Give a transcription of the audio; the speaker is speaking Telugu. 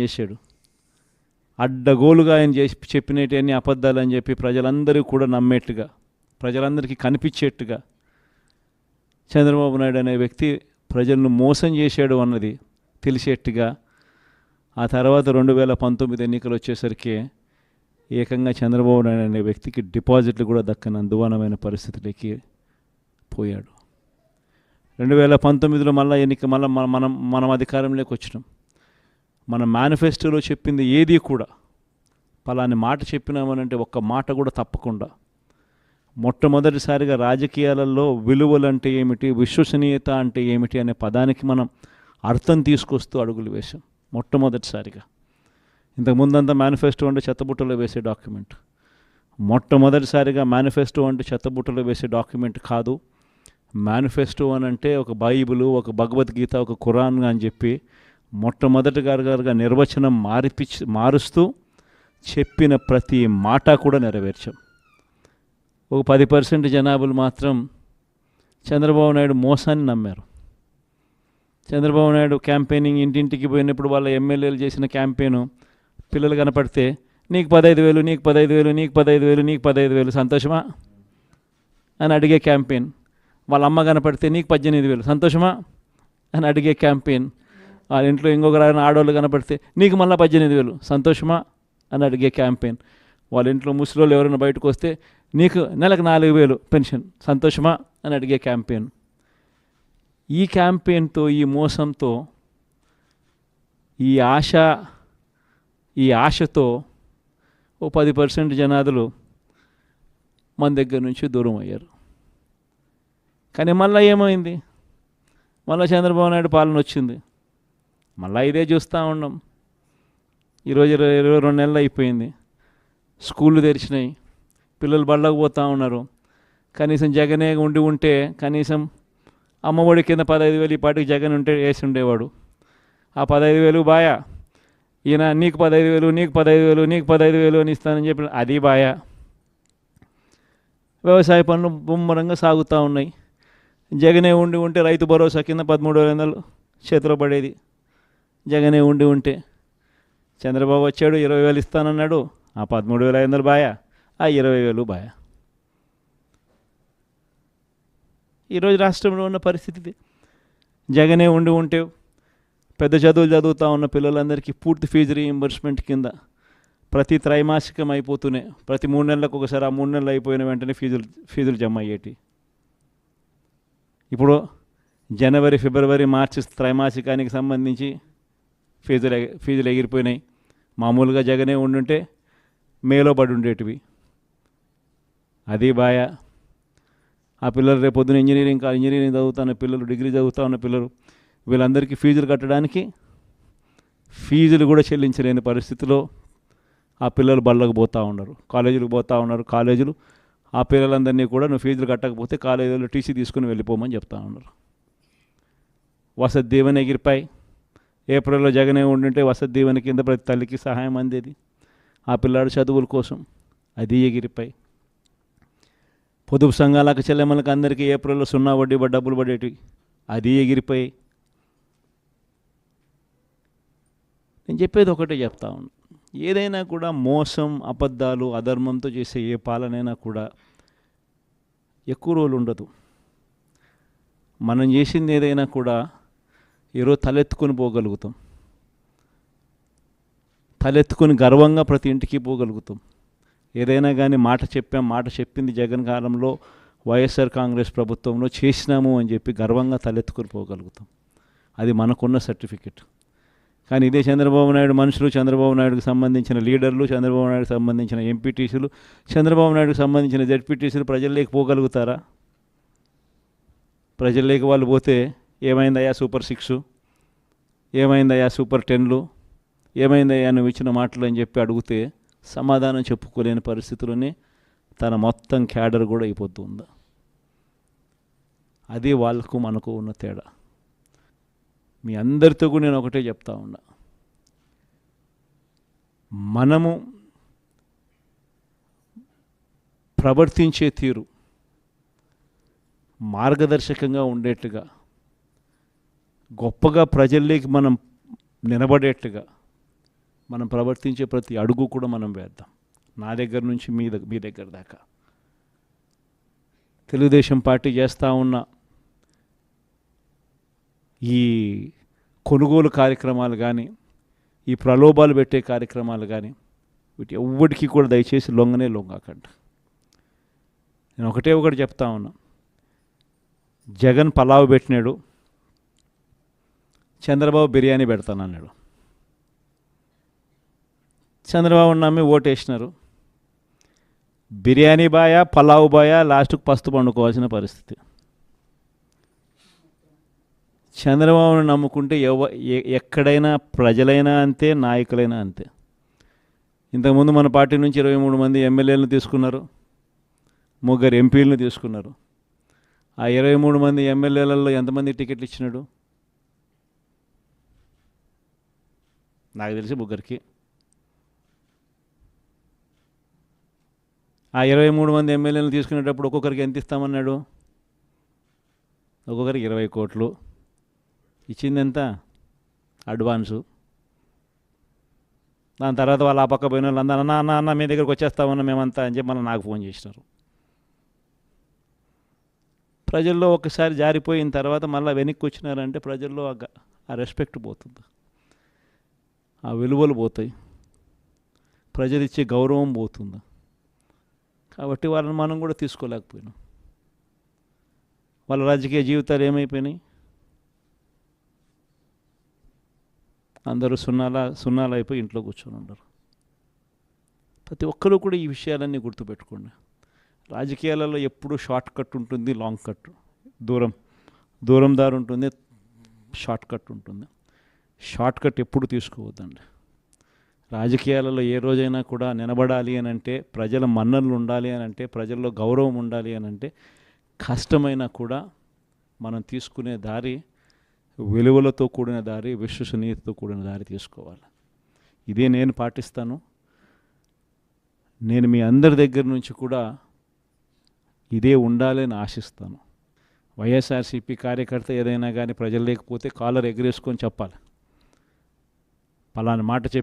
చేశాడు. అడ్డగోలుగా ఆయన చెప్పినవన్నీ అబద్ధాలని చెప్పి ప్రజలందరూ కూడా నమ్మేట్టుగా, ప్రజలందరికీ కనిపించేట్టుగా చంద్రబాబు నాయుడు అనే వ్యక్తి ప్రజలను మోసం చేశాడు అన్నది తెలిసేట్టుగా ఆ తర్వాత 2019 ఎన్నికలు వచ్చేసరికి ఏకంగా చంద్రబాబు నాయుడు అనే వ్యక్తికి డిపాజిట్లు కూడా దక్కని అందువనమైన పరిస్థితులకి పోయాడు. 2019లో మనం అధికారంలోకి వచ్చినాం. మన మేనిఫెస్టోలో చెప్పింది ఏది కూడా పలాని మాట చెప్పినామనంటే ఒక్క మాట కూడా తప్పకుండా మొట్టమొదటిసారిగా రాజకీయాలలో విలువలు అంటే ఏమిటి, విశ్వసనీయత అంటే ఏమిటి అనే పదానికి మనం అర్థం తీసుకొస్తూ అడుగులు వేశాం మొట్టమొదటిసారిగా. ఇంతకుముందంతా మేనిఫెస్టో అంటే చెత్తబుట్టలో వేసే డాక్యుమెంట్. మొట్టమొదటిసారిగా మేనిఫెస్టో అంటే చెత్తబుట్టలో వేసే డాక్యుమెంట్ కాదు. మేనిఫెస్టో అని అంటే ఒక బైబిలు, ఒక భగవద్గీత, ఒక ఖురాన్ అని చెప్పి మొట్టమొదటిగా నిర్వచనం మారుస్తూ చెప్పిన ప్రతి మాట కూడా నెరవేర్చాం. ఒక 10% జనాభాలు మాత్రం చంద్రబాబు నాయుడు మోసాన్ని నమ్మారు. చంద్రబాబు నాయుడు క్యాంపెయినింగ్ ఇంటింటికి పోయినప్పుడు వాళ్ళ ఎమ్మెల్యేలు చేసిన క్యాంపెయిన్ పిల్లలు కనపడితే నీకు 15,000, నీకు 15,000, నీకు 15,000, నీకు 15,000 సంతోషమా అని అడిగే క్యాంపెయిన్. వాళ్ళ అమ్మ కనపడితే నీకు 18,000 సంతోషమా అని అడిగే క్యాంపెయిన్. వాళ్ళ ఇంట్లో ఇంకొక ఆడవాళ్ళు కనపడితే నీకు మళ్ళీ 18,000 సంతోషమా అని అడిగే క్యాంపెయిన్. వాళ్ళ ఇంట్లో ముసలోళ్ళు ఎవరైనా బయటకు వస్తే నీకు నెలకు 4,000 పెన్షన్ సంతోషమా అని అడిగే క్యాంపెయిన్. ఈ క్యాంపెయిన్తో, ఈ మోసంతో, ఈ ఆశతో ఓ 10% జనాదులు మన దగ్గర నుంచి దూరం అయ్యారు. కానీ మళ్ళీ ఏమైంది? మళ్ళీ చంద్రబాబు నాయుడు పాలన వచ్చింది. మళ్ళీ ఇదే చూస్తూ ఉన్నాం. ఈరోజు 22 నెలలు అయిపోయింది. స్కూళ్ళు తెరిచినాయి, పిల్లలు బళ్ళకు పోతూ ఉన్నారు. కనీసం జగనే ఉంటే కనీసం అమ్మఒడి కింద 15,000 ఈ పాటికి జగన్ ఉంటే వేసి ఉండేవాడు. ఆ 15,000 బాయా, ఈయన నీకు 15,000, నీకు 15,000, నీకు 15,000 అని ఇస్తానని చెప్పి అది బాయా. వ్యవసాయ పనులు ముమ్మరంగా సాగుతూ ఉన్నాయి. జగనే ఉంటే రైతు భరోసా కింద 13,500 చేతిలో పడేది. జగనే ఉంటే చంద్రబాబు వచ్చాడు, 20,000 ఇస్తానన్నాడు. ఆ 13,500 బాయా, ఆ 20,000 బాయా. ఈరోజు రాష్ట్రంలో ఉన్న పరిస్థితి జగనే ఉంటే పెద్ద చదువులు చదువుతూ ఉన్న పిల్లలందరికీ పూర్తి ఫీజు రీయింబర్స్మెంట్ కింద ప్రతి త్రైమాసికం అయిపోతూనే ప్రతి 3 నెలలకు ఒకసారి, ఆ 3 నెలలు అయిపోయిన వెంటనే ఫీజులు జమ అయ్యేటి. ఇప్పుడు జనవరి, ఫిబ్రవరి, మార్చి త్రైమాసికానికి సంబంధించి ఫీజులు ఎగిరిపోయినాయి. మామూలుగా జగనే ఉండుంటే మేలో పడి ఉండేటివి. అది బాయా. ఆ పిల్లలు రేపు పొద్దున ఇంజనీరింగ్ చదువుతున్న పిల్లలు, డిగ్రీ చదువుతూ ఉన్న పిల్లలు, వీళ్ళందరికీ ఫీజులు కట్టడానికి ఫీజులు కూడా చెల్లించలేని పరిస్థితిలో ఆ పిల్లలు బళ్ళకు పోతూ ఉన్నారు, కాలేజీలకు పోతూ ఉన్నారు. కాలేజీలు ఆ పిల్లలందరినీ కూడా నువ్వు ఫీజులు కట్టకపోతే కాలేజీలో టీసీ తీసుకుని వెళ్ళిపోమని చెప్తా ఉన్నారు. వసతి దీవెన ఎగిరిపాయి. ఏప్రిల్లో జగనే ఉండుంటే వసతి దీవెన కింద ప్రతి తల్లికి సహాయం అందేది ఆ పిల్లాడు చదువుల కోసం. అది ఎగిరిపాయి. పొదుపు సంఘాలకు, చెల్లెమ్మలకు అందరికీ ఏప్రిల్లో 0 వడ్డీ డబ్బులు పడేటివి. అది ఎగిరిపోయి. నేను చెప్పేది ఒకటే చెప్తా ఉన్నాను. ఏదైనా కూడా మోసం, అబద్ధాలు, అధర్మంతో చేసే ఏ పాలనైనా కూడా ఎక్కువ రోజులు ఉండదు. మనం చేసింది ఏదైనా కూడా ఈరోజు తలెత్తుకొని పోగలుగుతాం. తలెత్తుకొని గర్వంగా ప్రతి ఇంటికి పోగలుగుతాం. ఏదైనా కానీ మాట చెప్పింది జగన్ కాలంలో, వైఎస్ఆర్ కాంగ్రెస్ ప్రభుత్వంలో చేసినాము అని చెప్పి గర్వంగా తలెత్తుకొని పోగలుగుతాం. అది మనకున్న సర్టిఫికెట్. కానీ ఇదే చంద్రబాబు నాయుడు మనుషులు, చంద్రబాబు నాయుడుకి సంబంధించిన లీడర్లు, చంద్రబాబు నాయుడుకి సంబంధించిన ఎంపీటీసీలు, చంద్రబాబు నాయుడుకి సంబంధించిన జెడ్పీటీసీలు ప్రజల్లోకి పోగలుగుతారా? ప్రజల్లోకి వాళ్ళు పోతే ఏమైందయ్యా సూపర్ 6, ఏమైందయ్యా సూపర్ 10లు, ఏమైందయ్యా నువ్వు ఇచ్చిన మాటలు అని చెప్పి అడిగితే సమాధానం చెప్పుకోలేని పరిస్థితుల్లోనే తన మొత్తం క్యాడర్ కూడా అయిపోతుంది. అది వాళ్ళకు మనకు ఉన్న తేడా. మీ అందరితో కూడా నేను ఒకటే చెప్తా ఉన్నా, మనము ప్రవర్తించే తీరు మార్గదర్శకంగా ఉండేట్టుగా, గొప్పగా ప్రజల్లోకి మనం నిలబడేట్టుగా మనం ప్రవర్తించే ప్రతి అడుగు కూడా మనం వేద్దాం. నా దగ్గర నుంచి మీ దగ్గర దాకా. తెలుగుదేశం పార్టీ చేస్తూ ఉన్న ఈ కొనుగోలు కార్యక్రమాలు కానీ, ఈ ప్రలోభాలు పెట్టే కార్యక్రమాలు కానీ, వీటి ఎవ్వడికి కూడా దయచేసి లొంగకండి. నేను ఒకటి చెప్తా ఉన్నా. జగన్ పలావ్ పెట్టినాడు, చంద్రబాబు బిర్యానీ పెడతానన్నాడు. చంద్రబాబు నమ్మి ఓటేసినారు. బిర్యానీ బాయా పలావ్ బాయా లాస్ట్కు పస్తు పండుకోవాల్సిన పరిస్థితి. చంద్రబాబును నమ్ముకుంటే ఎక్కడైనా ప్రజలైనా అంతే, నాయకులైనా అంతే. ఇంతకుముందు మన పార్టీ నుంచి 23 మంది ఎమ్మెల్యేలను తీసుకున్నారు, 3 ఎంపీలను తీసుకున్నారు. ఆ 23 మంది ఎమ్మెల్యేలలో ఎంతమంది టికెట్లు ఇచ్చినాడు? నాకు తెలిసి 3కి. ఆ 23 మంది ఎమ్మెల్యేలను తీసుకునేటప్పుడు ఒక్కొక్కరికి ఎంత ఇస్తామన్నాడు? ఒక్కొక్కరికి 20 కోట్లు. ఇచ్చింది ఎంత? అడ్వాన్సు. దాని తర్వాత వాళ్ళు ఆ పక్క పోయిన వాళ్ళు అందరూ అన్న మీ దగ్గరికి వచ్చేస్తామన్నా మేమంతా అని చెప్పి మళ్ళీ నాకు ఫోన్ చేసినారు. ప్రజల్లో ఒకసారి జారిపోయిన తర్వాత మళ్ళీ వెనక్కి వచ్చినారంటే ప్రజల్లో ఆ రెస్పెక్ట్ పోతుంది, ఆ విలువలు పోతాయి, ప్రజలు ఇచ్చే గౌరవం పోతుంది. కాబట్టి వాళ్ళని మనం కూడా తీసుకోలేకపోయినాం. వాళ్ళ రాజకీయ జీవితాలు ఏమైపోయినాయి? అందరూ సున్నాలు అయిపోయి ఇంట్లో కూర్చొని ఉన్నారు. ప్రతి ఒక్కరూ కూడా ఈ విషయాలన్నీ గుర్తుపెట్టుకోండి. రాజకీయాలలో ఎప్పుడు షార్ట్ కట్ ఉంటుంది, లాంగ్ కట్, దూరం దారి ఉంటుంది, షార్ట్ కట్ ఉంటుంది. షార్ట్ కట్ ఎప్పుడు తీసుకోవద్దండి. రాజకీయాలలో ఏ రోజైనా కూడా నిలబడాలి అని అంటే, ప్రజల మన్ననలు ఉండాలి అని అంటే, ప్రజల్లో గౌరవం ఉండాలి అని అంటే, కష్టమైనా కూడా మనం తీసుకునే దారి విలువలతో కూడిన దారి, విశ్వసనీయతతో కూడిన దారి తీసుకోవాలి. ఇదే నేను పాటిస్తాను. నేను మీ అందరి దగ్గర నుంచి కూడా ఇదే ఉండాలని ఆశిస్తాను. వైఎస్ఆర్సీపీ కార్యకర్త ఏదైనా కానీ ప్రజలు లేకపోతే కాలర్ ఎగరేసుకొని చెప్పాలి, పలానా మాట చెప్పి